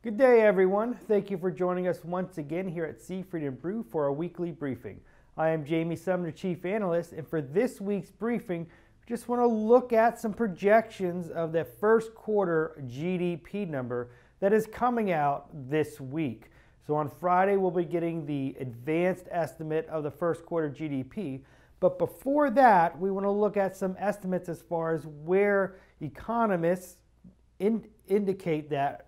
Good day, everyone. Thank you for joining us once again here at Seafried and Brew for our weekly briefing. I am Jamie Sumner, Chief Analyst, and for this week's briefing, we just want to look at some projections of the first quarter GDP number that is coming out this week. So on Friday, we'll be getting the advanced estimate of the first quarter GDP. But before that, we want to look at some estimates as far as where economists indicate that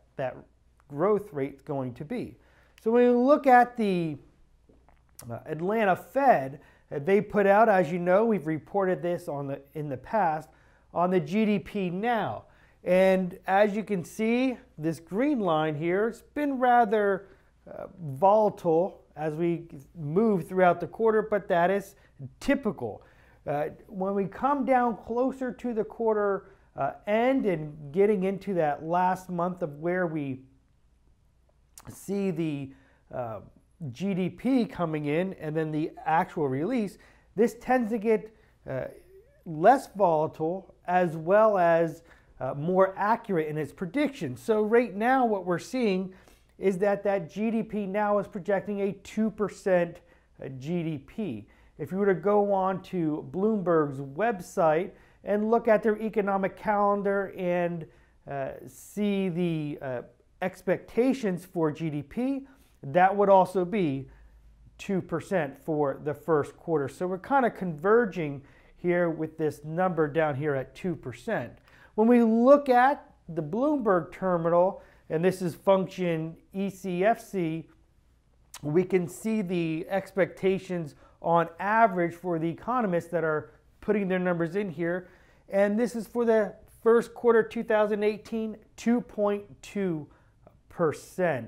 growth rate is going to be. So when we look at the Atlanta Fed, they put out, as you know, we've reported this in the past, on the GDP now. And as you can see, this green line here, it's been rather volatile as we move throughout the quarter, but that is typical. When we come down closer to the quarter end and getting into that last month of where we see the GDP coming in and then the actual release, this tends to get less volatile as well as more accurate in its predictions. So right now what we're seeing is that GDP now is projecting a 2% GDP. If you were to go on to Bloomberg's website and look at their economic calendar and see the expectations for GDP, that would also be 2% for the first quarter. So we're kind of converging here with this number down here at 2%. When we look at the Bloomberg terminal, and this is function ECFC, we can see the expectations on average for the economists that are putting their numbers in here. And this is for the first quarter 2018, 2.2%.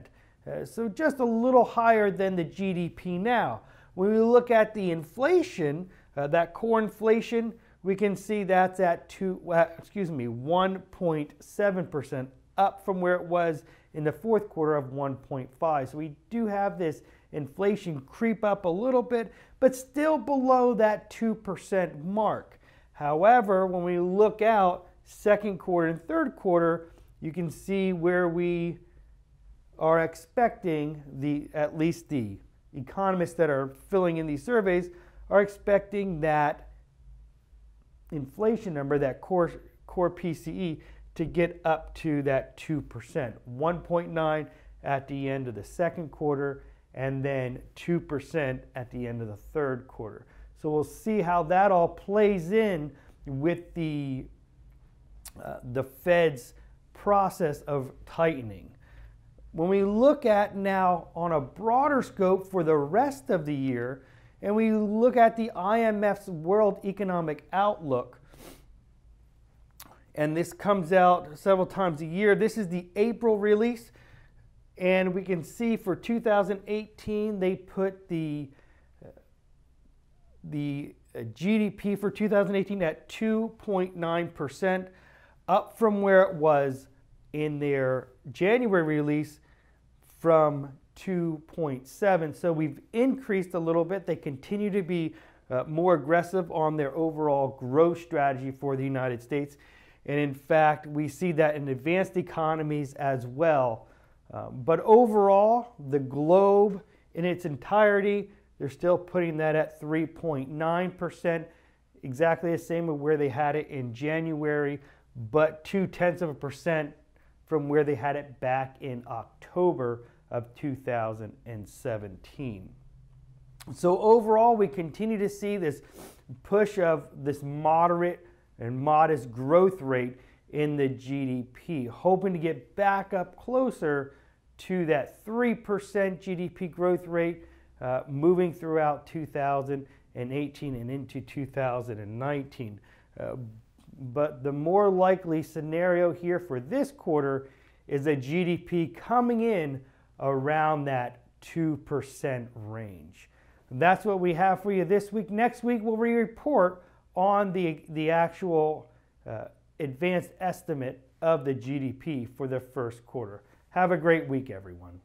So just a little higher than the GDP now. When we look at the inflation, that core inflation, we can see that's at 1.7%, up from where it was in the fourth quarter of 1.5. So we do have this inflation creep up a little bit, but still below that 2% mark. However, when we look out second quarter and third quarter, you can see where we are expecting at least the economists that are filling in these surveys are expecting that inflation number, that core PCE, to get up to that 2%, 1.9 at the end of the second quarter, and then 2% at the end of the third quarter. So we'll see how that all plays in with the Fed's process of tightening. When we look at now on a broader scope for the rest of the year, and we look at the IMF's World Economic Outlook, and this comes out several times a year. This is the April release, and we can see for 2018 they put the GDP for 2018 at 2.9%, up from where it was in their January release from 2.7. So we've increased a little bit. They continue to be more aggressive on their overall growth strategy for the United States. And in fact, we see that in advanced economies as well. But overall, the globe in its entirety, they're still putting that at 3.9%, exactly the same as where they had it in January, but 0.2% from where they had it back in October of 2017. So overall, we continue to see this push of this moderate and modest growth rate in the GDP, hoping to get back up closer to that 3% GDP growth rate moving throughout 2018 and into 2019. But the more likely scenario here for this quarter is a GDP coming in around that 2% range. And that's what we have for you this week. Next week, we'll report on the actual advanced estimate of the GDP for the first quarter. Have a great week, everyone.